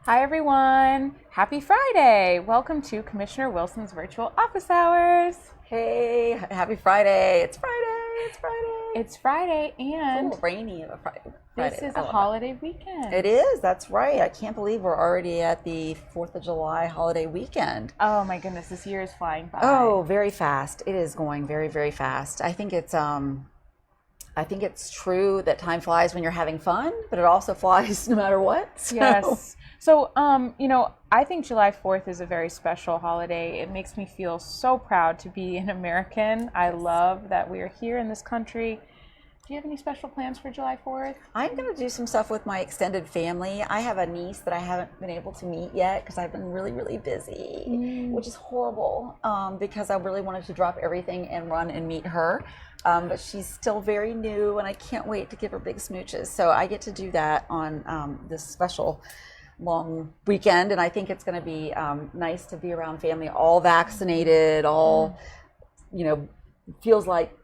Hi everyone, happy Friday. Welcome to Commissioner Wilson's virtual office hours. Hey, happy Friday. It's Friday. It's Friday It's a and little rainy of a Friday. this is a holiday weekend. It is, that's right. I can't believe we're already at the 4th of July holiday weekend. Oh my goodness, this year is flying by. Oh, very fast. It is going very, very fast. I think it's true that time flies when you're having fun, but it also flies no matter what. So. Yes. So, I think July 4th is a very special holiday. It makes me feel so proud to be an American. I love that we are here in this country. Do you have any special plans for July 4th? I'm going to do some stuff with my extended family. I have a niece that I haven't been able to meet yet because I've been really, really busy, which is horrible because I really wanted to drop everything and run and meet her. But she's still very new and I can't wait to give her big smooches. So I get to do that on this special long weekend, and I think it's going to be nice to be around family, all vaccinated, all, feels like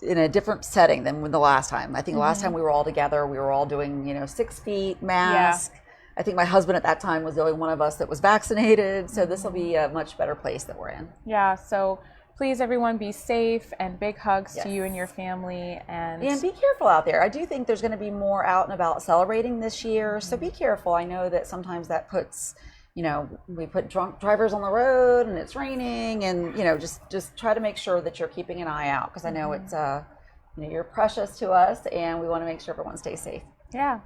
in a different setting than the last time. I think the last time we were all together, we were all doing, 6 feet, mask. Yeah. I think my husband at that time was the only one of us that was vaccinated. So this will be a much better place that we're in. Yeah. So please, everyone, be safe, and big hugs to you and your family. And be careful out there. I do think there's going to be more out and about celebrating this year. So be careful. I know that sometimes that puts, we put drunk drivers on the road and it's raining, and, just try to make sure that you're keeping an eye out, because I know it's, you're precious to us and we want to make sure everyone stays safe. Yeah.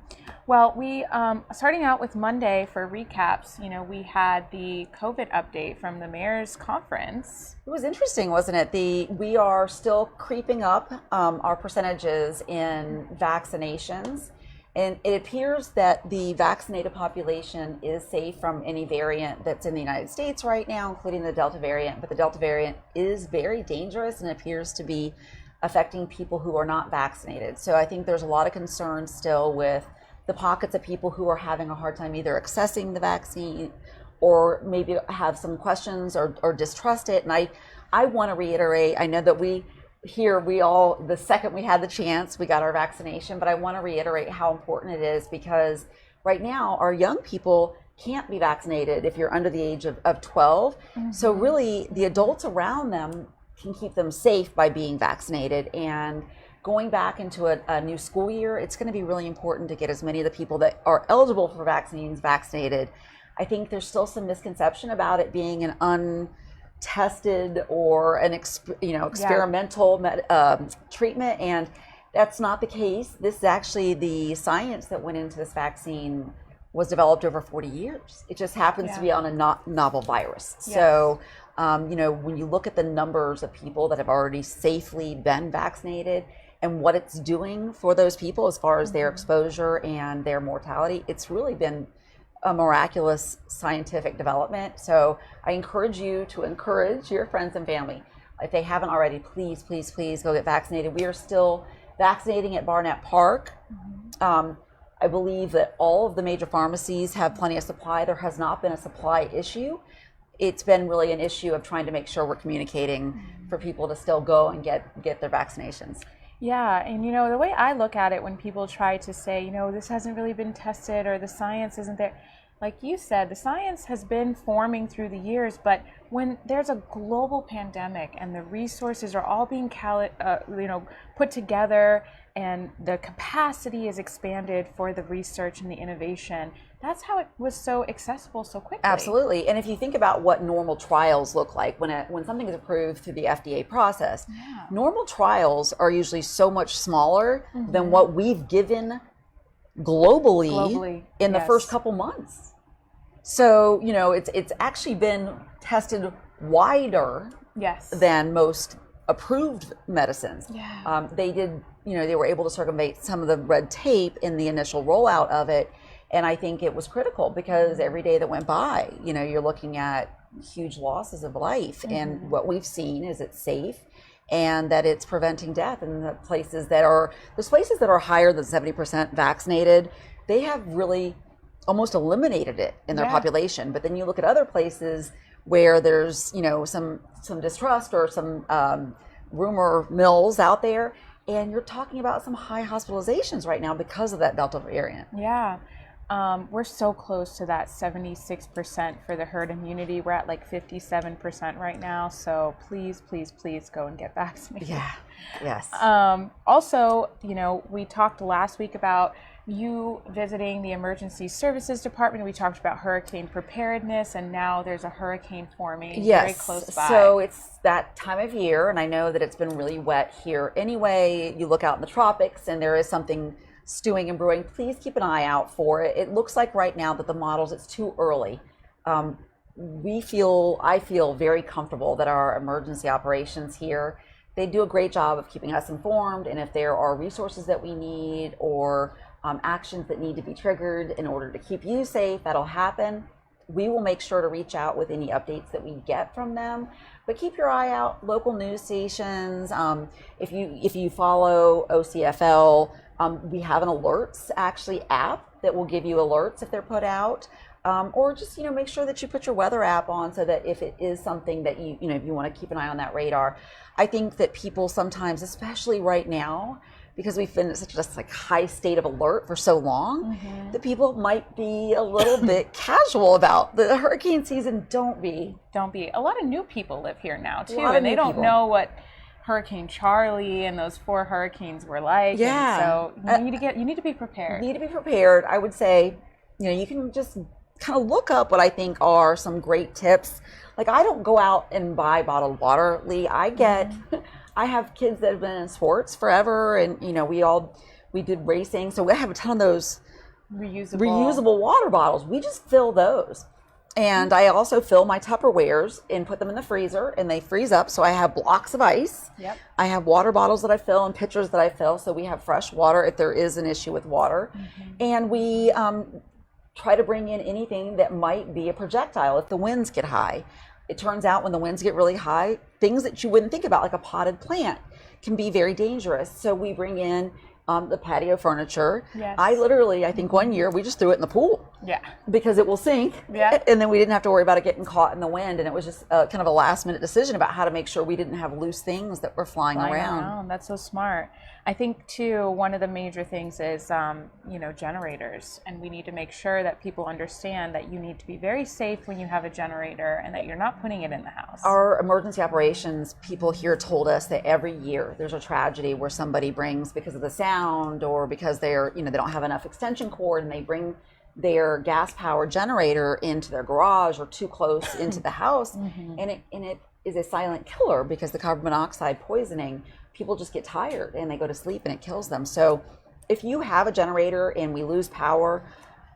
Well, we, starting out with Monday for recaps, we had the COVID update from the mayor's conference. It was interesting, wasn't it? We are still creeping up our percentages in vaccinations. And it appears that the vaccinated population is safe from any variant that's in the United States right now, including the Delta variant. But the Delta variant is very dangerous and appears to be affecting people who are not vaccinated. So I think there's a lot of concern still with the pockets of people who are having a hard time either accessing the vaccine or maybe have some questions or distrust it. And I want to reiterate, I know that the second we had the chance, we got our vaccination, but I want to reiterate how important it is, because right now our young people can't be vaccinated if you're under the age of 12. So really the adults around them can keep them safe by being vaccinated. And going back into a new school year, it's going to be really important to get as many of the people that are eligible for vaccines vaccinated. I think there's still some misconception about it being an untested or an experimental treatment, and that's not the case. This is actually the science that went into this vaccine was developed over 40 years. It just happens to be on a novel virus. Yes. So when you look at the numbers of people that have already safely been vaccinated and what it's doing for those people as far as their exposure and their mortality, it's really been a miraculous scientific development. So I encourage you to encourage your friends and family. If they haven't already, please, please, please go get vaccinated. We are still vaccinating at Barnett Park. I believe that all of the major pharmacies have plenty of supply. There has not been a supply issue. It's been really an issue of trying to make sure we're communicating for people to still go and get their vaccinations. Yeah, and the way I look at it when people try to say, this hasn't really been tested or the science isn't there, like you said, the science has been forming through the years, but when there's a global pandemic and the resources are all being put together and the capacity is expanded for the research and the innovation, that's how it was so accessible so quickly. Absolutely. And if you think about what normal trials look like when something is approved through the FDA process, normal trials are usually so much smaller than what we've given globally in the first couple months. So, it's actually been tested wider than most approved medicines. Yeah. They were able to circumvent some of the red tape in the initial rollout of it. And I think it was critical because every day that went by, you're looking at huge losses of life. And what we've seen is it's safe and that it's preventing death. And there's places that are higher than 70% vaccinated, they have really almost eliminated it in their population. But then you look at other places where there's, some distrust or some rumor mills out there, and you're talking about some high hospitalizations right now because of that Delta variant. Yeah. We're so close to that 76% for the herd immunity. We're at like 57% right now. So please, please, please go and get vaccinated. Yeah. Yes. Also, we talked last week about you visiting the emergency services department. We talked about hurricane preparedness, and now there's a hurricane forming very close by. So it's that time of year, and I know that it's been really wet here anyway. You look out in the tropics and there is something stewing and brewing. Please keep an eye out for it. It looks like right now that the models, it's too early. I feel very comfortable that our emergency operations here, they do a great job of keeping us informed, and if there are resources that we need or actions that need to be triggered in order to keep you safe, that'll happen. We will make sure to reach out with any updates that we get from them. But keep your eye out, local news stations. If you follow OCFL, we have an alerts app that will give you alerts if they're put out. Or just make sure that you put your weather app on so that if it is something that if you want to keep an eye on that radar. I think that people sometimes, especially right now, because we've been in such a high state of alert for so long, that people might be a little bit casual about the hurricane season. Don't be. A lot of new people live here now too, and they don't know what Hurricane Charlie and those 4 hurricanes were like. Yeah. And so you need to be prepared. I would say, you can just kind of look up what I think are some great tips. Like, I don't go out and buy bottled water, Lee. I have kids that have been in sports forever, and we did racing, so we have a ton of those reusable water bottles. We just fill those. And I also fill my Tupperwares and put them in the freezer, and they freeze up, so I have blocks of ice. Yep. I have water bottles that I fill and pitchers that I fill, so we have fresh water if there is an issue with water. And we try to bring in anything that might be a projectile if the winds get high. It turns out when the winds get really high, things that you wouldn't think about, like a potted plant, can be very dangerous. So we bring in the patio furniture. Yes. I think one year we just threw it in the pool. Yeah. Because it will sink. Yeah. And then we didn't have to worry about it getting caught in the wind. And it was just kind of a last minute decision about how to make sure we didn't have loose things that were flying around. That's so smart. I think too, one of the major things is, generators. And we need to make sure that people understand that you need to be very safe when you have a generator and that you're not putting it in the house. Our emergency operations people here told us that every year there's a tragedy where somebody brings, because of the sound or because they don't have enough extension cord, and they bring their gas powered generator into their garage or too close into the house. And it is a silent killer, because the carbon monoxide poisoning, people just get tired and they go to sleep and it kills them. So if you have a generator and we lose power,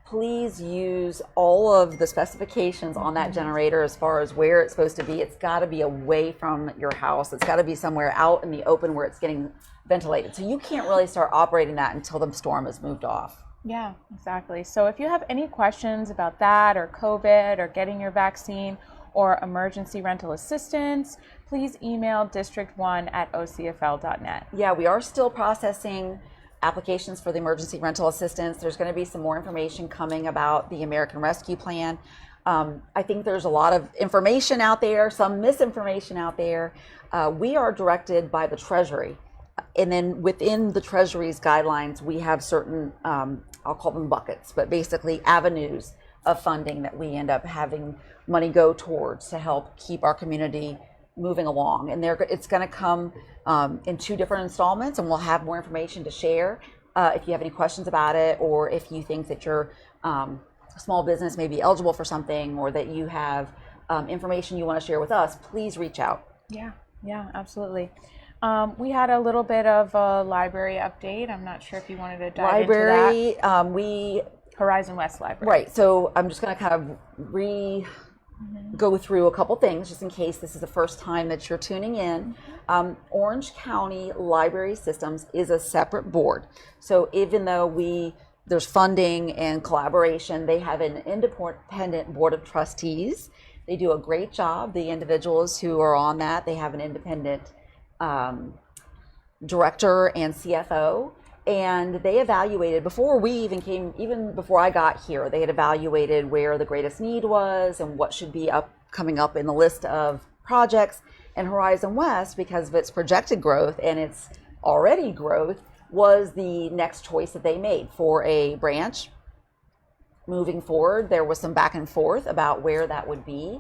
please use all of the specifications on that generator as far as where it's supposed to be. It's got to be away from your house. It's got to be somewhere out in the open where it's getting ventilated. So you can't really start operating that until the storm has moved off. Yeah, exactly. So if you have any questions about that, or COVID, or getting your vaccine, or emergency rental assistance, please email district1@ocfl.net. Yeah, we are still processing applications for the emergency rental assistance. There's going to be some more information coming about the American Rescue Plan. I think there's a lot of information out there, some misinformation out there. We are directed by the Treasury. And then within the Treasury's guidelines, we have certain, I'll call them buckets, but basically avenues of funding that we end up having money go towards to help keep our community moving along. And it's going to come in 2 different installments, and we'll have more information to share. If you have any questions about it, or if you think that your small business may be eligible for something, or that you have information you want to share with us, please reach out. Yeah, absolutely. We had a little bit of a library update. I'm not sure if you wanted to dive into that. Horizon West Library. Right. So I'm just going to kind of go through a couple things, just in case this is the first time that you're tuning in. Orange County Library Systems is a separate board. So even though there's funding and collaboration, they have an independent board of trustees. They do a great job. The individuals who are on that, they have an independent director and CFO, and they evaluated before I got here, they had evaluated where the greatest need was and what should be coming up in the list of projects. And Horizon West, because of its projected growth and its already growth, was the next choice that they made for a branch. moving forward. There was some back and forth about where that would be,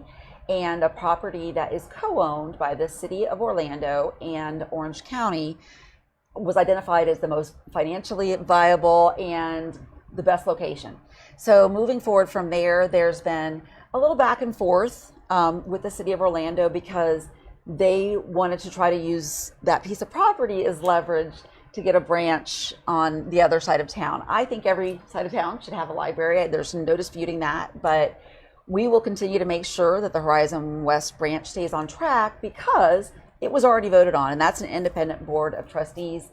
and a property that is co-owned by the city of Orlando and Orange County was identified as the most financially viable and the best location. So moving forward from there, there's been a little back and forth with the city of Orlando because they wanted to try to use that piece of property as leverage to get a branch on the other side of town. I think every side of town should have a library. There's no disputing that, but we will continue to make sure that the Horizon West branch stays on track because it was already voted on, and that's an independent board of trustees.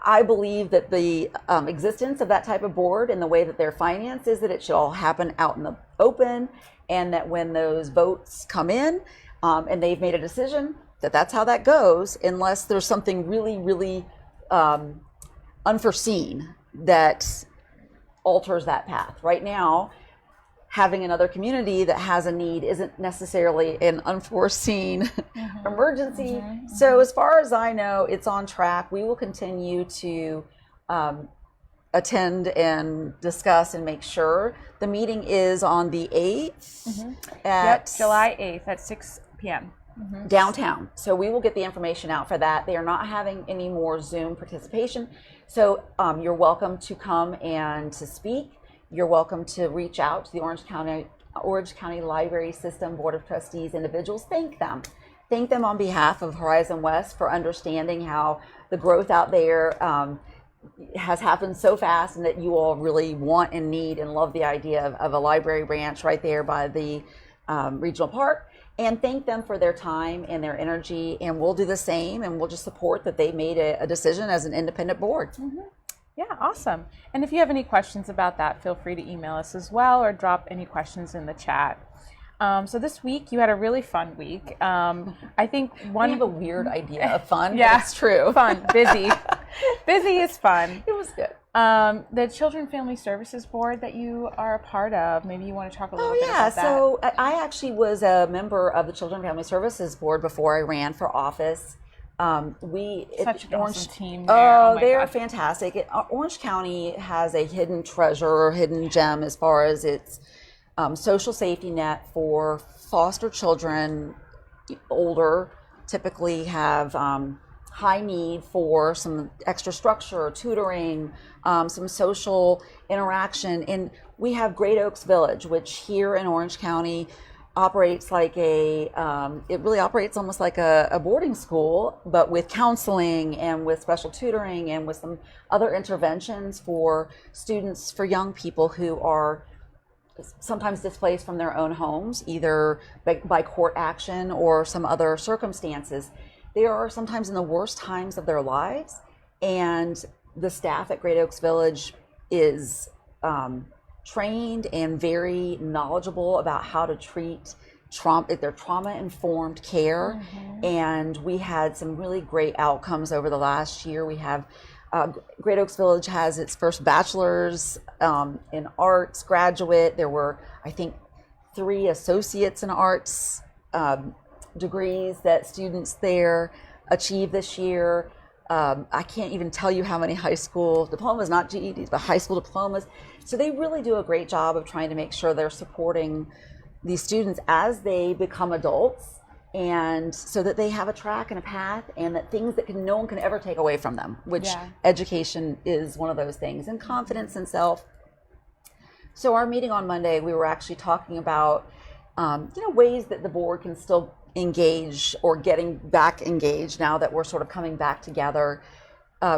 I believe that the existence of that type of board and the way that they're financed is that it should all happen out in the open, and that when those votes come in and they've made a decision, that that's how that goes, unless there's something really, really unforeseen that alters that path. Right now, having another community that has a need isn't necessarily an unforeseen emergency. So as far as I know, it's on track. We will continue to attend and discuss and make sure. The meeting is on the 8th at July 8th at 6 p.m. downtown. So we will get the information out for that. They are not having any more Zoom participation. So you're welcome to come and to speak. You're welcome to reach out to the Orange County Library System Board of Trustees individuals. Thank them. Thank them on behalf of Horizon West for understanding how the growth out there has happened so fast, and that you all really want and need and love the idea of a library branch right there by the regional park. And thank them for their time and their energy, and we'll do the same, and we'll just support that they made a decision as an independent board. Yeah, awesome. And if you have any questions about that, feel free to email us as well, or drop any questions in the chat. So this week you had a really fun week. I think We have a weird idea of fun, yeah, but it's true. Fun, busy. Busy is fun. It was good. The Children Family Services Board that you are a part of, maybe you want to talk a little bit yeah. about that. So I actually was a member of the Children Family Services Board before I ran for office. Such an awesome team there. Oh, my they're God. fantastic. Orange County has a hidden treasure or hidden gem as far as its social safety net for foster children, older, typically have high need for some extra structure, tutoring, some social interaction. And we have Great Oaks Village, which here in Orange County operates like it really operates almost like a boarding school, but with counseling and with special tutoring and with some other interventions for students, for young people who are sometimes displaced from their own homes, either by court action or some other circumstances. They are sometimes in the worst times of their lives, and the staff at Great Oaks Village is trained and very knowledgeable about how to treat their trauma-informed care. And we had some really great outcomes over the last year. We have Great Oaks Village has its first bachelor's in arts graduate. There were, I think, 3 associates in arts degrees that students there achieved this year. I can't even tell you how many high school diplomas, not GEDs, but high school diplomas. So they really do a great job of trying to make sure they're supporting these students as they become adults, and so that they have a track and a path, and that things that no one can ever take away from them, which education is one of those things, and confidence in self. So our meeting on Monday, we were actually talking about ways that the board can still engage or getting back engaged now that we're sort of coming back together.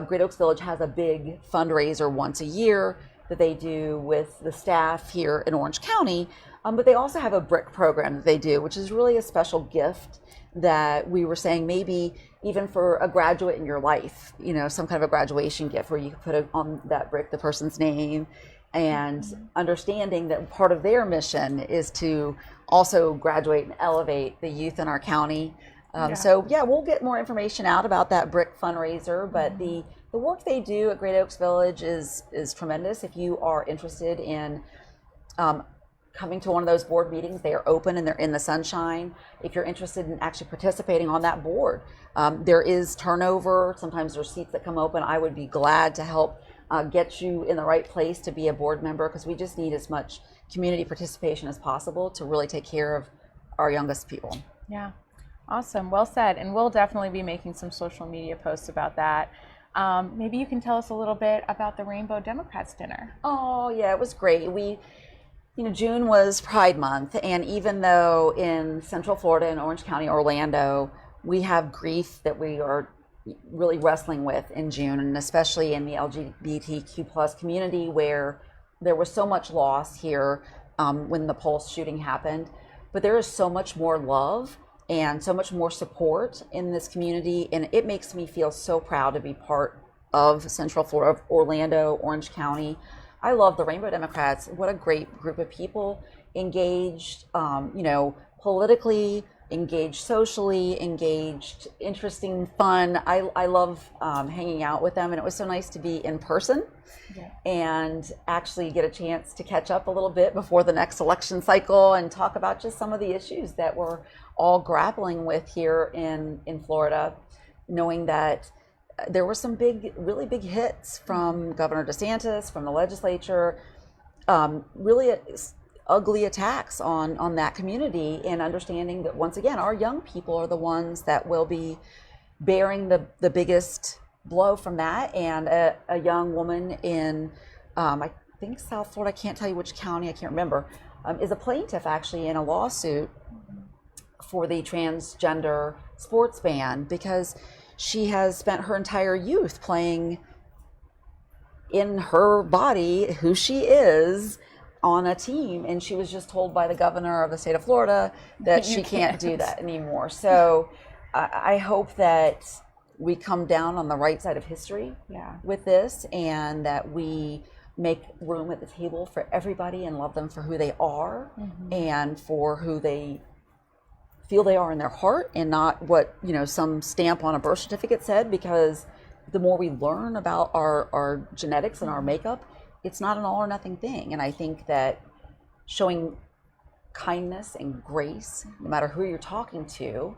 Great Oaks Village has a big fundraiser once a year that they do with the staff here in Orange County, but they also have a brick program that they do, which is really a special gift that we were saying maybe even for a graduate in your life, some kind of a graduation gift where you could put on that brick the person's name, and understanding that part of their mission is to also graduate and elevate the youth in our county. So we'll get more information out about that brick fundraiser, but the work they do at Great Oaks Village is tremendous. If you are interested in coming to one of those board meetings, they are open and they're in the sunshine. If you're interested in actually participating on that board, there is turnover. Sometimes there's seats that come open. I would be glad to help get you in the right place to be a board member, because we just need as much community participation as possible to really take care of our youngest people. Yeah, awesome. Well said. And we'll definitely be making some social media posts about that. Maybe you can tell us a little bit about the Rainbow Democrats dinner. Oh, yeah, it was great. June was Pride Month, and even though in Central Florida and Orange County, Orlando, we have grief that we are really wrestling with in June, and especially in the LGBTQ plus community, where there was so much loss here when the Pulse shooting happened. But there is so much more love and so much more support in this community, and it makes me feel so proud to be part of Central Florida, Orlando, Orange County. I love the Rainbow Democrats. What a great group of people, engaged, politically, engaged socially, engaged, interesting, fun. I love hanging out with them, and it was so nice to be in person and actually get a chance to catch up a little bit before the next election cycle and talk about just some of the issues that we're all grappling with here in Florida, knowing that there were some really big hits from Governor DeSantis, from the legislature, really ugly attacks on that community, and understanding that, once again, our young people are the ones that will be bearing the biggest blow from that. And a young woman in, I think South Florida, I can't tell you which county, I can't remember, is a plaintiff actually in a lawsuit for the transgender sports ban, because she has spent her entire youth playing in her body who she is on a team, and she was just told by the governor of the state of Florida that she can't do that anymore. So I hope that we come down on the right side of history with this, and that we make room at the table for everybody and love them for who they are and for who they feel they are in their heart, and not what some stamp on a birth certificate said. Because the more we learn about our genetics and our makeup, it's not an all or nothing thing. And I think that showing kindness and grace, no matter who you're talking to,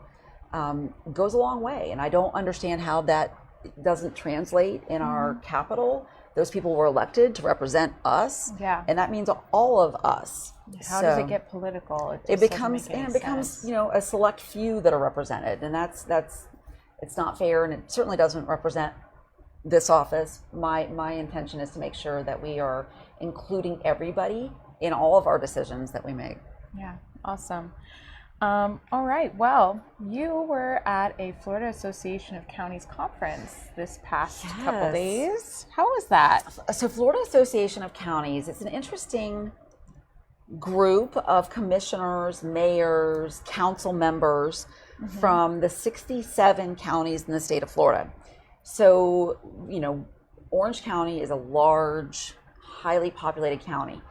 goes a long way. And I don't understand how that doesn't translate in our capital. Those people were elected to represent us, and that means all of us. How does it get political? It becomes a select few that are represented, and that's it's not fair, and it certainly doesn't represent this office. My intention is to make sure that we are including everybody in all of our decisions that we make. Yeah, awesome. All right. Well, you were at a Florida Association of Counties conference this past couple days. How was that? So Florida Association of Counties, it's an interesting group of commissioners, mayors, council members from the 67 counties in the state of Florida. So, Orange County is a large, highly populated county.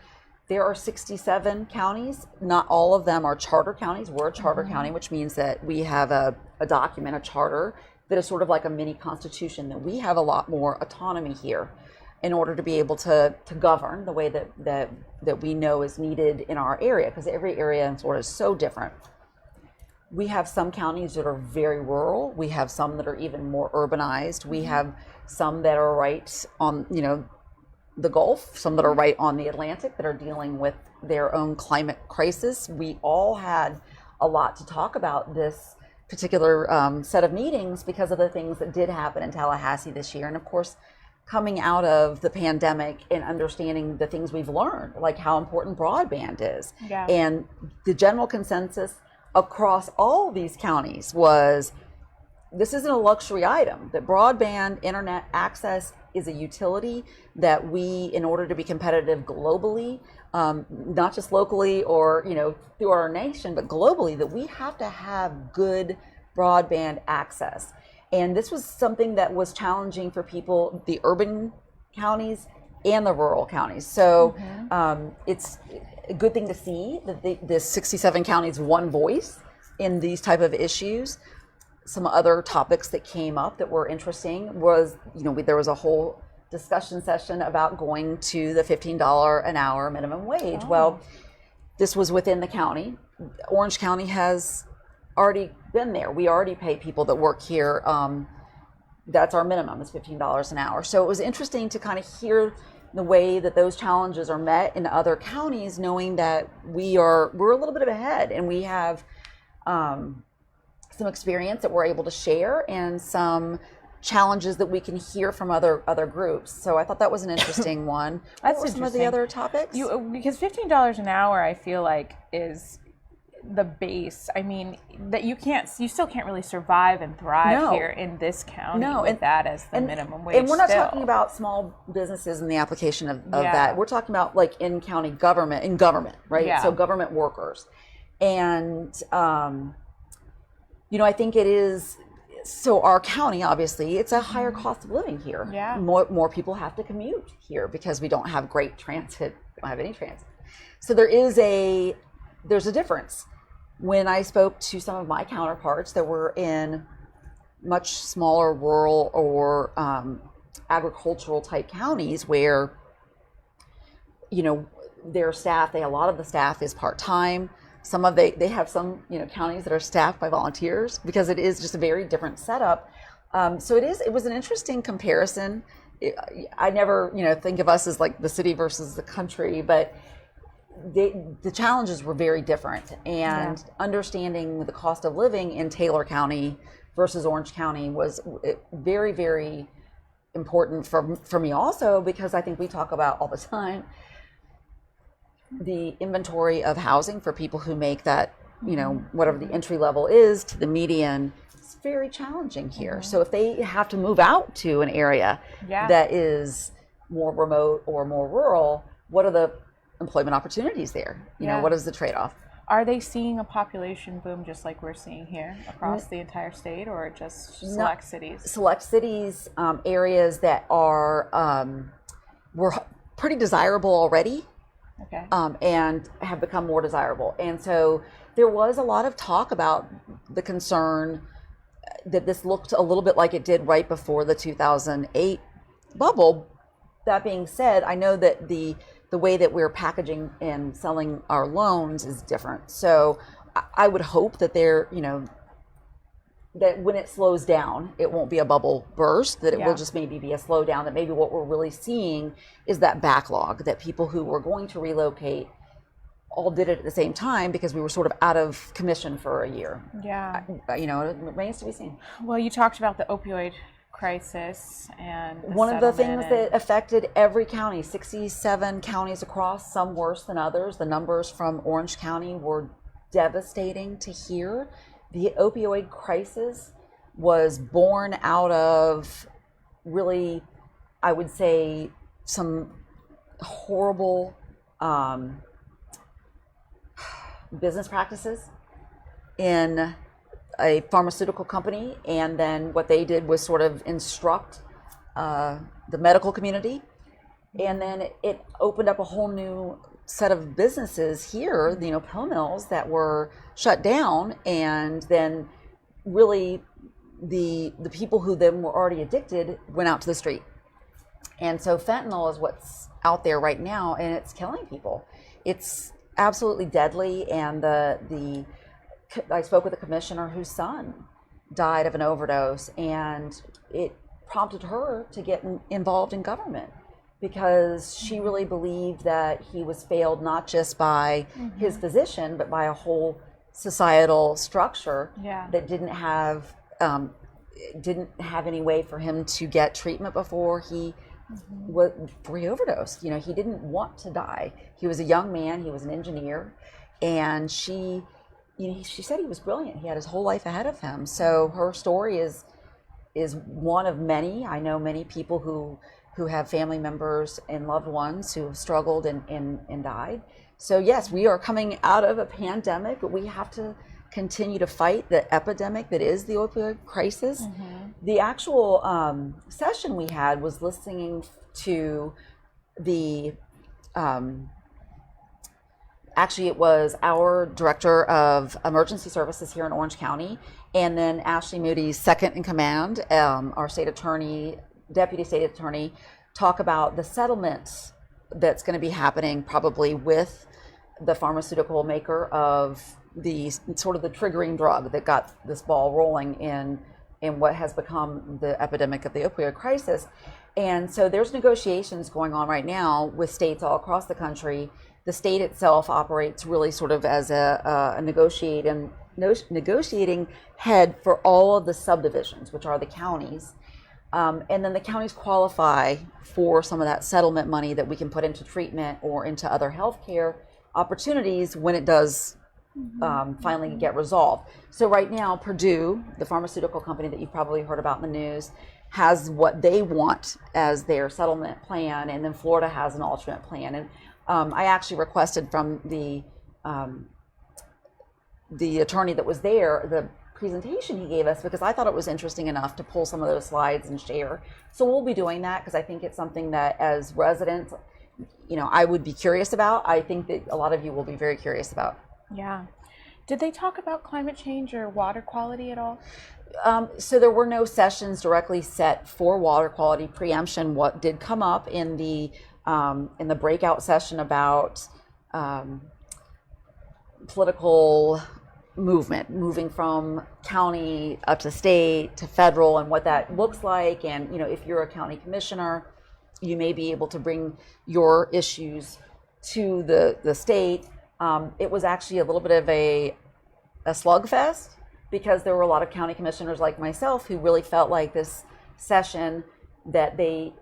There are 67 counties. Not all of them are charter counties. We're a charter county, which means that we have a document, a charter, that is sort of like a mini constitution, that we have a lot more autonomy here in order to be able to govern the way that we know is needed in our area, because every area in Florida is so different. We have some counties that are very rural. We have some that are even more urbanized. We have some that are right on, the Gulf, some that are right on the Atlantic, that are dealing with their own climate crisis. We all had a lot to talk about this particular set of meetings because of the things that did happen in Tallahassee this year. And of course, coming out of the pandemic and understanding the things we've learned, like how important broadband is. And the general consensus across all these counties was, this isn't a luxury item, that broadband internet access is a utility that we, in order to be competitive globally, not just locally or through our nation, but globally, that we have to have good broadband access. And this was something that was challenging for people, the urban counties and the rural counties. So it's a good thing to see that the 67 counties one voice in these type of issues. Some other topics that came up that were interesting was, there was a whole discussion session about going to the $15 an hour minimum wage. Well, this was within the county. Orange County has already been there. We already pay people that work here that's our minimum, is $15 an hour. So it was interesting to kind of hear the way that those challenges are met in other counties, knowing that we're a little bit ahead, and we have some experience that we're able to share, and some challenges that we can hear from other groups. So I thought that was an interesting one. That's what were some of the other topics? Because $15 an hour, I feel like, is the base. I mean, that you still can't really survive and thrive here in this county with that as the minimum wage. And we're not talking about small businesses and the application of that. We're talking about like in county government, right? Yeah. So government workers. And, I think it is, so our county, obviously, it's a higher cost of living here. Yeah. More people have to commute here because we don't have great transit. We don't have any transit. So there's a difference. When I spoke to some of my counterparts that were in much smaller rural or agricultural type counties where, their staff, a lot of the staff is part-time. They have some counties that are staffed by volunteers, because it is just a very different setup. So it was an interesting comparison. I never think of us as like the city versus the country, but the challenges were very different, and understanding the cost of living in Taylor County versus Orange County was very, very important for me also, because I think we talk about all the time the inventory of housing for people who make that, whatever the entry level is to the median. It's very challenging here. Mm-hmm. So if they have to move out to an area that is more remote or more rural, what are the employment opportunities there? What is the trade-off? Are they seeing a population boom just like we're seeing here across the entire state, or just select cities? Select cities, areas that were pretty desirable already. Okay. And have become more desirable. And so there was a lot of talk about the concern that this looked a little bit like it did right before the 2008 bubble. That being said, I know that the way that we're packaging and selling our loans is different. So I would hope that that when it slows down, it won't be a bubble burst, that it will just maybe be a slowdown, that maybe what we're really seeing is that backlog, that people who were going to relocate all did it at the same time because we were sort of out of commission for a year. Yeah. It remains to be seen. Well, you talked about the opioid crisis and one of the things that affected every county, 67 counties across, some worse than others. The numbers from Orange County were devastating to hear. The opioid crisis was born out of really, I would say, some horrible business practices in a pharmaceutical company. And then what they did was sort of instruct the medical community. And then it opened up a whole new set of businesses here, pill mills that were shut down, and then really the people who then were already addicted went out to the street. And so fentanyl is what's out there right now, and it's killing people. It's absolutely deadly. And I spoke with a commissioner whose son died of an overdose, and it prompted her to get involved in government, because she really believed that he was failed not just by his physician, but by a whole societal structure that didn't have any way for him to get treatment before he overdosed. He didn't want to die. He was a young man. He was an engineer, and she said he was brilliant. He had his whole life ahead of him. So her story is one of many. I know many people who have family members and loved ones who have struggled and died. So yes, we are coming out of a pandemic, but we have to continue to fight the epidemic that is the opioid crisis. The actual session we had was listening to actually it was our director of emergency services here in Orange County, and then Ashley Moody's second in command, our state attorney, deputy state attorney, talk about the settlement that's going to be happening probably with the pharmaceutical maker of the sort of the triggering drug that got this ball rolling in in what has become the epidemic of the opioid crisis. And so there's negotiations going on right now with states all across the country. The state itself operates really sort of as a negotiating head for all of the subdivisions, which are the counties. And then the counties qualify for some of that settlement money that we can put into treatment or into other healthcare opportunities when it does finally get resolved. So right now, Purdue, the pharmaceutical company that you've probably heard about in the news, has what they want as their settlement plan, and then Florida has an alternate plan. And I actually requested from the attorney that was there the presentation he gave us, because I thought it was interesting enough to pull some of those slides and share. So we'll be doing that, because I think it's something that as residents, I would be curious about. I think that a lot of you will be very curious about. Yeah. Did they talk about climate change or water quality at all? So there were no sessions directly set for water quality preemption. What did come up in the breakout session about political movement, moving from county up to state to federal, and what that looks like. And if you're a county commissioner, you may be able to bring your issues to the state. It was actually a little bit of a slugfest, because there were a lot of county commissioners like myself who really felt like this session that they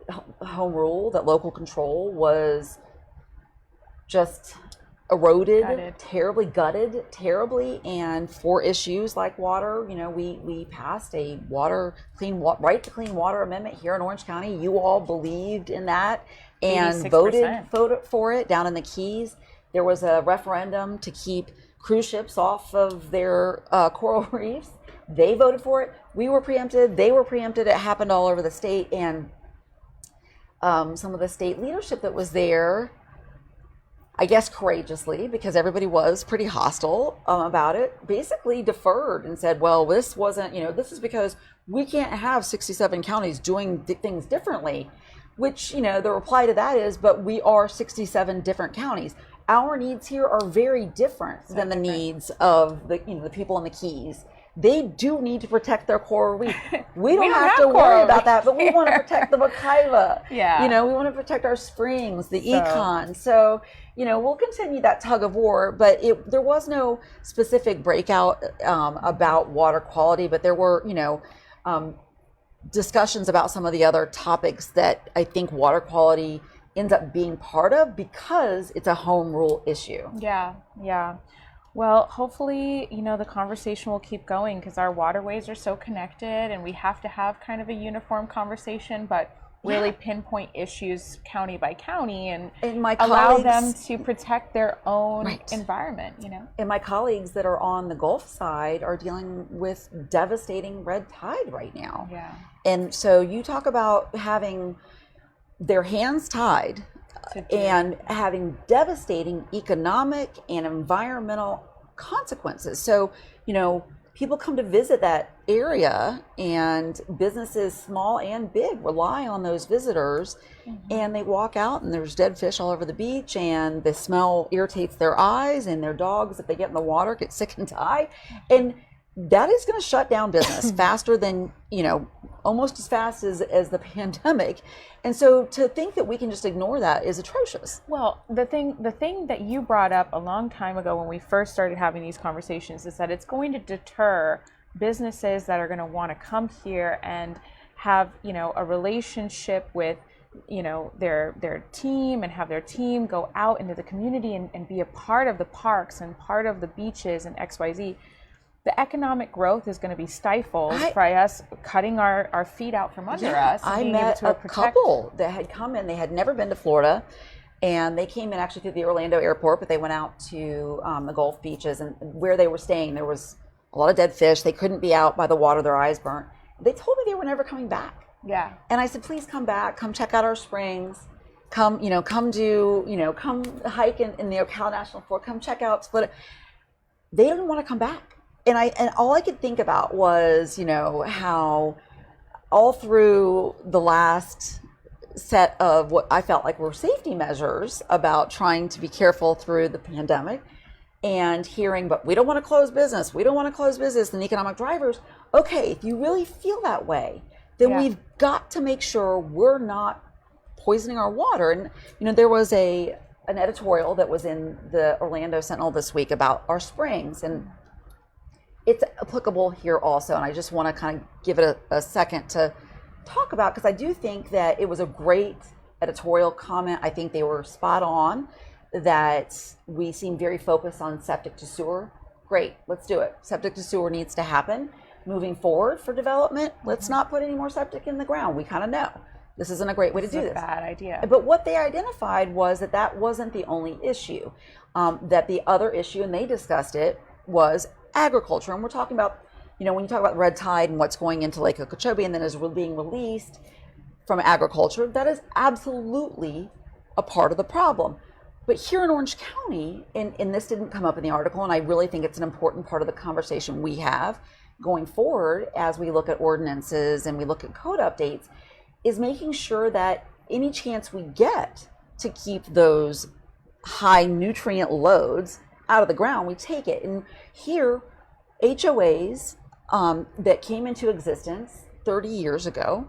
home rule, that local control was just eroded, gutted terribly. And for issues like water, we passed a right to clean water amendment here in Orange County. You all believed in that and 86%. voted for it down in the Keys. There was a referendum to keep cruise ships off of their coral reefs. They voted for it. We were preempted. They were preempted. It happened all over the state. And some of the state leadership that was there, I guess courageously, because everybody was pretty hostile about it, basically deferred and said, well, this wasn't, this is because we can't have 67 counties doing things differently, which, the reply to that is, but we are 67 different counties. Our needs here are very different than the needs of the people in the Keys. They do need to protect their coral reef. We don't have to worry about that, but we want to protect the Wekiva. Yeah. We want to protect our springs, the econ. So, we'll continue that tug of war, but there was no specific breakout about water quality, but there were, discussions about some of the other topics that I think water quality ends up being part of, because it's a home rule issue. Yeah. Well, hopefully, the conversation will keep going, because our waterways are so connected, and we have to have kind of a uniform conversation, but really pinpoint issues county by county and allow them to protect their own environment, And my colleagues that are on the Gulf side are dealing with devastating red tide right now. Yeah. And so you talk about having their hands tied and having devastating economic and environmental consequences. So, people come to visit that area, and businesses, small and big, rely on those visitors. And they walk out and there's dead fish all over the beach, and the smell irritates their eyes, and their dogs, if they get in the water, get sick and die. And that is going to shut down business faster than, almost as fast as the pandemic. And so to think that we can just ignore that is atrocious. Well, the thing that you brought up a long time ago when we first started having these conversations is that it's going to deter businesses that are going to want to come here and have, a relationship with, their team, and have their team go out into the community and be a part of the parks and part of the beaches and XYZ. The economic growth is going to be stifled by us cutting our feet out from under us. I met a couple that had come in. They had never been to Florida, and they came in actually through the Orlando airport, but they went out to the Gulf beaches, and where they were staying, there was a lot of dead fish. They couldn't be out by the water. Their eyes burnt. They told me they were never coming back. Yeah. And I said, please come back. Come check out our springs. Come hike in the Ocala National Forest. Come check out Split. They didn't want to come back. And all I could think about was, how all through the last set of what I felt like were safety measures about trying to be careful through the pandemic, and hearing, but we don't want to close business, we don't want to close business, and economic drivers. Okay, if you really feel that way, then we've got to make sure we're not poisoning our water. And there was an editorial that was in the Orlando Sentinel this week about our springs, and it's applicable here also. And I just want to kind of give it a second to talk about, because I do think that it was a great editorial comment. I think they were spot on, that we seem very focused on septic to sewer. Great, let's do it. Septic to sewer needs to happen. Moving forward for development, let's not put any more septic in the ground. We kind of know this isn't a great way to do this. Bad idea. But what they identified was that wasn't the only issue. That the other issue, and they discussed it, was agriculture. And we're talking about, when you talk about red tide and what's going into Lake Okeechobee and then is being released from agriculture, that is absolutely a part of the problem. But here in Orange County, and this didn't come up in the article, and I really think it's an important part of the conversation we have going forward as we look at ordinances and we look at code updates, is making sure that any chance we get to keep those high nutrient loads out of the ground, we take it. And here, HOAs that came into existence 30 years ago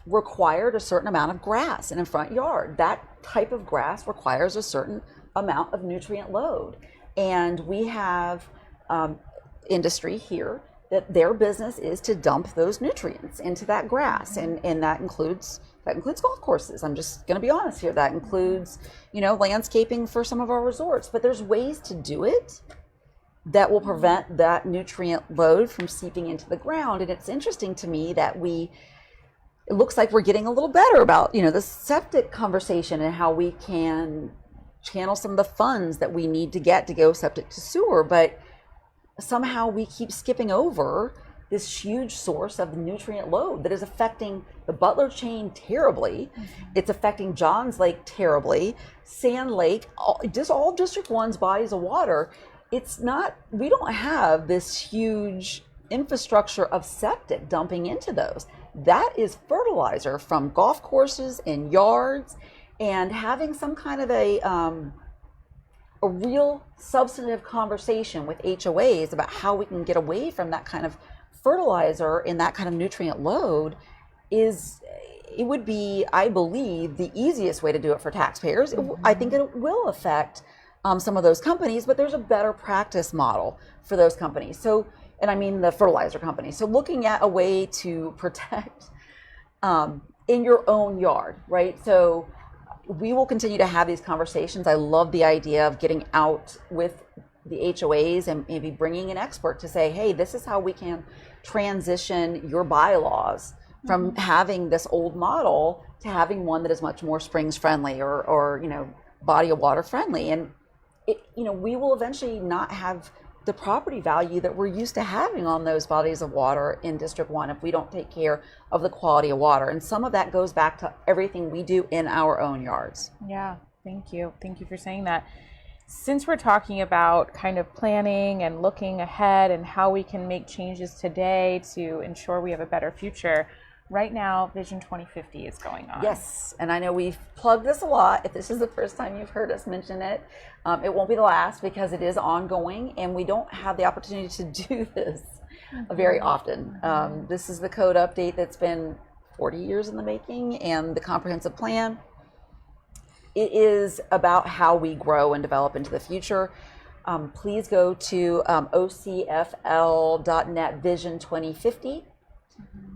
required a certain amount of grass in a front yard. That type of grass requires a certain amount of nutrient load. And we have industry here that their business is to dump those nutrients into that grass, and that includes golf courses. I'm just going to be honest here. That includes, landscaping for some of our resorts. But there's ways to do it that will prevent that nutrient load from seeping into the ground. And it's interesting to me that it looks like we're getting a little better about, the septic conversation and how we can channel some of the funds that we need to get to go septic to sewer. But somehow we keep skipping over this huge source of nutrient load that is affecting the Butler chain terribly. It's affecting Johns Lake terribly, Sand Lake, all District 1's bodies of water. We don't have this huge infrastructure of septic dumping into those. That is fertilizer from golf courses and yards, and having some kind of a real substantive conversation with HOAs about how we can get away from that kind of fertilizer and that kind of nutrient load would be, I believe, the easiest way to do it for taxpayers. I think it will affect some of those companies, but there's a better practice model for those companies. So, and I mean the fertilizer companies. So looking at a way to protect in your own yard, right? So we will continue to have these conversations. I love the idea of getting out with the HOAs and maybe bringing an expert to say, hey, this is how we can transition your bylaws from having this old model to having one that is much more springs friendly or body of water friendly. And we will eventually not have the property value that we're used to having on those bodies of water in District 1 if we don't take care of the quality of water. And some of that goes back to everything we do in our own yards. Yeah, thank you. Thank you for saying that. Since we're talking about kind of planning and looking ahead and how we can make changes today to ensure we have a better future, right now, Vision 2050 is going on. Yes, and I know we've plugged this a lot. If this is the first time you've heard us mention it, it won't be the last, because it is ongoing, and we don't have the opportunity to do this very often. This is the code update that's been 40 years in the making, and the comprehensive plan. It is about how we grow and develop into the future. Please go to ocfl.net Vision 2050.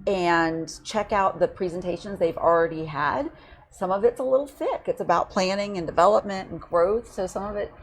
And check out the presentations they've already had. Some of it's a little thick. It's about planning and development and growth. So some of it,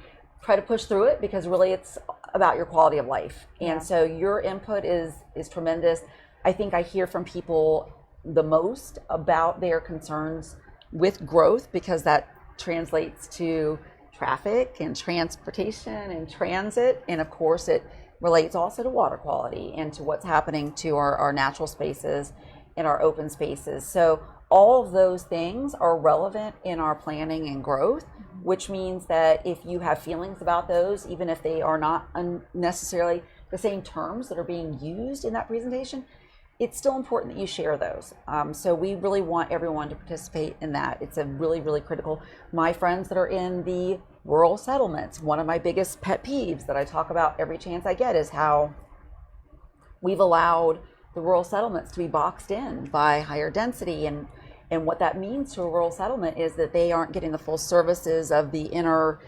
try to push through it, because really it's about your quality of life. And so your input is tremendous. I think I hear from people the most about their concerns with growth, because that translates to traffic and transportation and transit. And of course it relates also to water quality and to what's happening to our natural spaces and our open spaces. So all of those things are relevant in our planning and growth, which means that if you have feelings about those, even if they are not necessarily the same terms that are being used in that presentation, it's still important that you share those. So we really want everyone to participate in that. It's a really, really critical. My friends that are in the rural settlements. One of my biggest pet peeves that I talk about every chance I get is how we've allowed the rural settlements to be boxed in by higher density, and what that means to a rural settlement is that they aren't getting the full services of the inner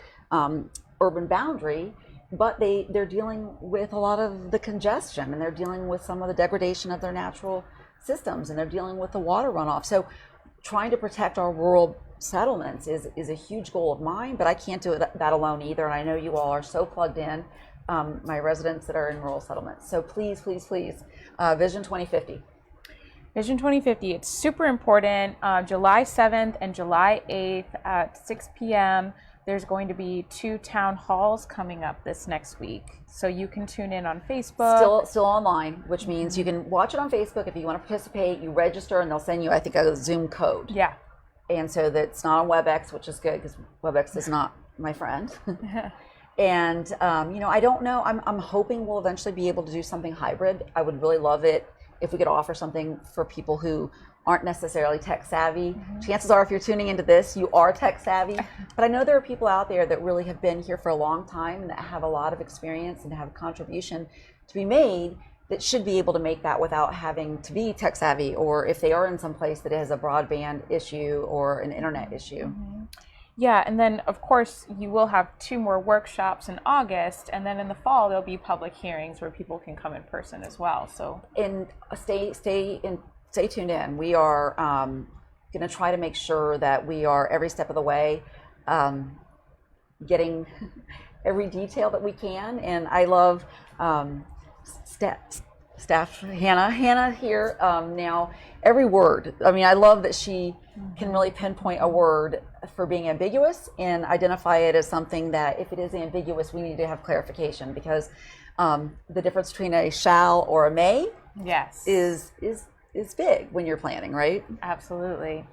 urban boundary, but they're dealing with a lot of the congestion, and they're dealing with some of the degradation of their natural systems, and they're dealing with the water runoff. So trying to protect our rural settlements is a huge goal of mine, but I can't do that alone either, and I know you all are so plugged in, my residents that are in rural settlements. So please, please, please, Vision 2050. Vision 2050, it's super important. July 7th and July 8th at 6 p.m., there's going to be 2 town halls coming up this next week. So you can tune in on Facebook. Still online, which means you can watch it on Facebook. If you want to participate, you register and they'll send you, I think, a Zoom code. Yeah. And so that's not on WebEx, which is good because WebEx is not my friend. And, I don't know. I'm hoping we'll eventually be able to do something hybrid. I would really love it if we could offer something for people who aren't necessarily tech savvy. Chances are, if you're tuning into this, you are tech savvy. But I know there are people out there that really have been here for a long time and that have a lot of experience and have a contribution to be made that should be able to make that without having to be tech savvy, or if they are in some place that has a broadband issue or an internet issue. Yeah, and then of course you will have 2 more workshops in August, and then in the fall there'll be public hearings where people can come in person as well. So and stay tuned in. We are going to try to make sure that we are every step of the way getting every detail that we can. And I love staff Hannah here now. Every word. I mean, I love that she can really pinpoint a word for being ambiguous and identify it as something that, if it is ambiguous, we need to have clarification, because the difference between a shall or a may, yes, is big when you're planning, right? Absolutely.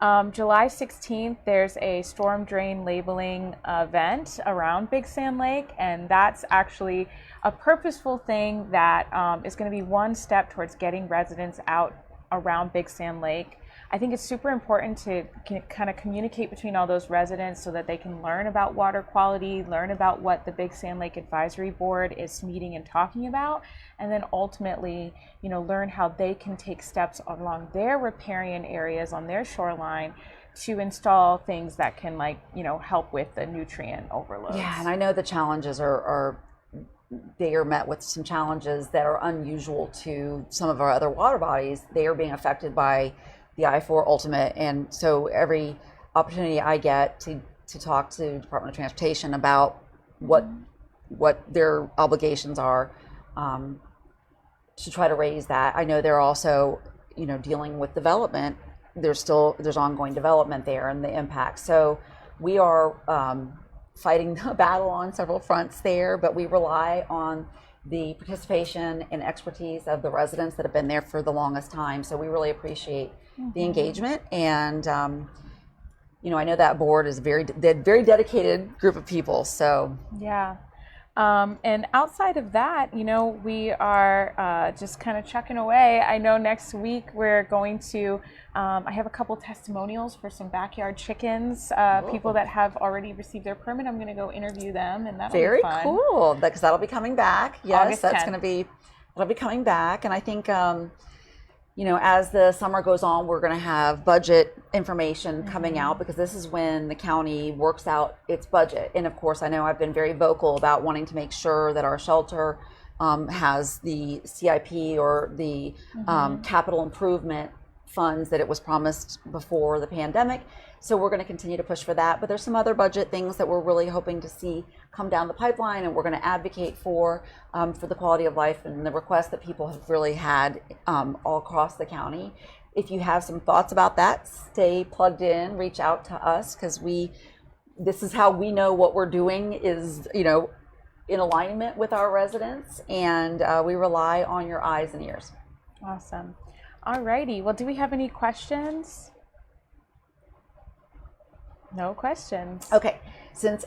July 16th, there's a storm drain labeling event around Big Sand Lake, and that's actually a purposeful thing that is going to be one step towards getting residents out around Big Sand Lake. I think it's super important to kind of communicate between all those residents so that they can learn about water quality, learn about what the Big Sand Lake Advisory Board is meeting and talking about, and then ultimately, learn how they can take steps along their riparian areas on their shoreline to install things that can help with the nutrient overload. Yeah, and I know the challenges they are met with some challenges that are unusual to some of our other water bodies. They are being affected by the I-4 Ultimate, and so every opportunity I get to talk to the Department of Transportation about what their obligations are, to try to raise that. I know they're also, dealing with development. There's ongoing development there and the impact. So we are fighting the battle on several fronts there, but we rely on the participation and expertise of the residents that have been there for the longest time. So we really appreciate the engagement, and I know that board is very dedicated group of people. So yeah. And outside of that, we are just kind of chucking away. I know next week we're going to, I have a couple testimonials for some backyard chickens, people that have already received their permit. I'm going to go interview them, and that'll be fun. Very cool, because that'll be coming back. Yes, August 10th. That'll be coming back. And I think, as the summer goes on, we're going to have budget information coming out, because this is when the county works out its budget. And of course, I know I've been very vocal about wanting to make sure that our shelter has the CIP or the capital improvement funds that it was promised before the pandemic. So we're going to continue to push for that. But there's some other budget things that we're really hoping to see come down the pipeline, and we're going to advocate for the quality of life and the requests that people have really had all across the county. If you have some thoughts about that, stay plugged in, reach out to us, because this is how we know what we're doing is, in alignment with our residents, and we rely on your eyes and ears. Awesome. All righty. Well, do we have any questions? No questions. Okay. Since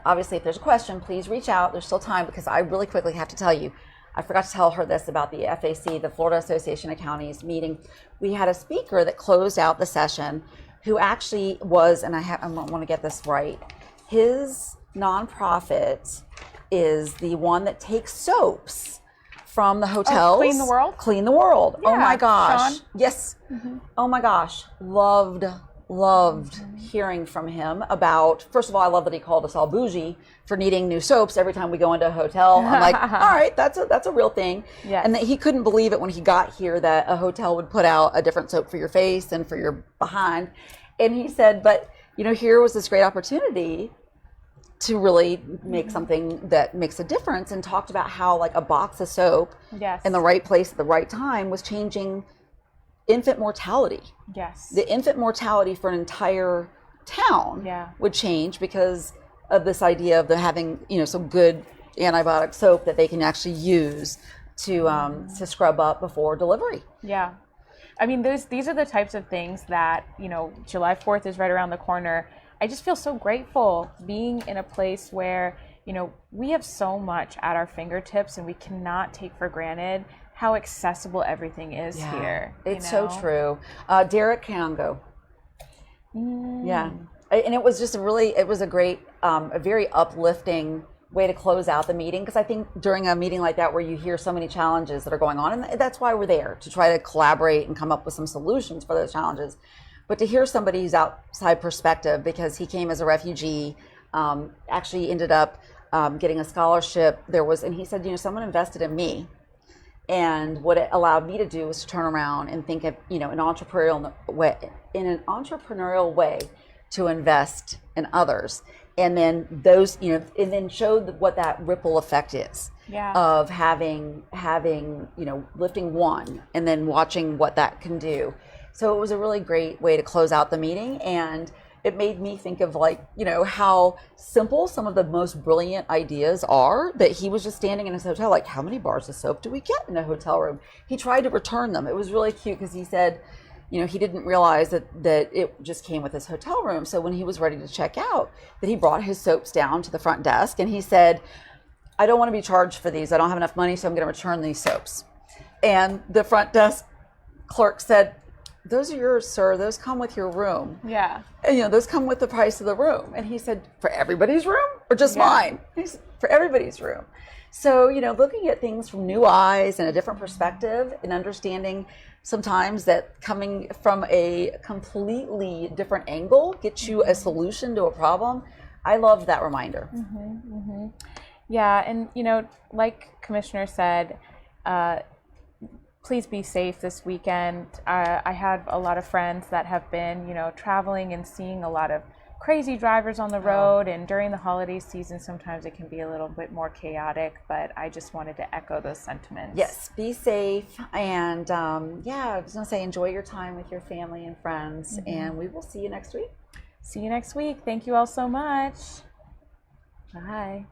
obviously if there's a question, please reach out. There's still time, because I really quickly have to tell you, I forgot to tell her this about the FAC, the Florida Association of Counties meeting. We had a speaker that closed out the session who actually was, and I want to get this right, his nonprofit is the one that takes soaps from the hotels. Clean the World? Clean the World. Yeah, oh my gosh. Sean. Yes. Oh my gosh. Loved hearing from him about, first of all, I love that he called us all bougie for needing new soaps every time we go into a hotel. I'm like, all right, that's a real thing. Yes. And that he couldn't believe it when he got here that a hotel would put out a different soap for your face and for your behind. And he said, but here was this great opportunity to really make something that makes a difference, and talked about how like a box of soap in the right place at the right time was changing infant mortality. Yes. The infant mortality for an entire town would change because of this idea of them having, some good antibiotic soap that they can actually use to scrub up before delivery. Yeah. I mean, these are the types of things that, July 4th is right around the corner. I just feel so grateful being in a place where, we have so much at our fingertips, and we cannot take for granted how accessible everything is here. It's so true. Derek Kango. Yeah. And it was just a great, a very uplifting way to close out the meeting, because I think during a meeting like that where you hear so many challenges that are going on, and that's why we're there, to try to collaborate and come up with some solutions for those challenges. But to hear somebody who's outside perspective, because he came as a refugee, actually ended up getting a scholarship. And he said, someone invested in me. And what it allowed me to do was to turn around and think of, an entrepreneurial way to invest in others. And then and then showed what that ripple effect is of having, lifting one and then watching what that can do. So it was a really great way to close out the meeting, and it made me think of how simple some of the most brilliant ideas are, that he was just standing in his hotel, like, how many bars of soap do we get in a hotel room? He tried to return them. It was really cute because he said, he didn't realize that it just came with his hotel room. So when he was ready to check out, that he brought his soaps down to the front desk, and he said, I don't want to be charged for these. I don't have enough money, so I'm going to return these soaps. And the front desk clerk said, those are yours, sir. Those come with your room. Yeah. And, those come with the price of the room. And he said, for everybody's room or just mine? He said, for everybody's room. So, looking at things from new eyes and a different perspective, and understanding sometimes that coming from a completely different angle gets you a solution to a problem. I love that reminder. Yeah. And, like Commissioner said, please be safe this weekend. I have a lot of friends that have been, traveling and seeing a lot of crazy drivers on the road. And during the holiday season, sometimes it can be a little bit more chaotic, but I just wanted to echo those sentiments. Yes, be safe. And I was going to say, enjoy your time with your family and friends. And we will see you next week. See you next week. Thank you all so much. Bye.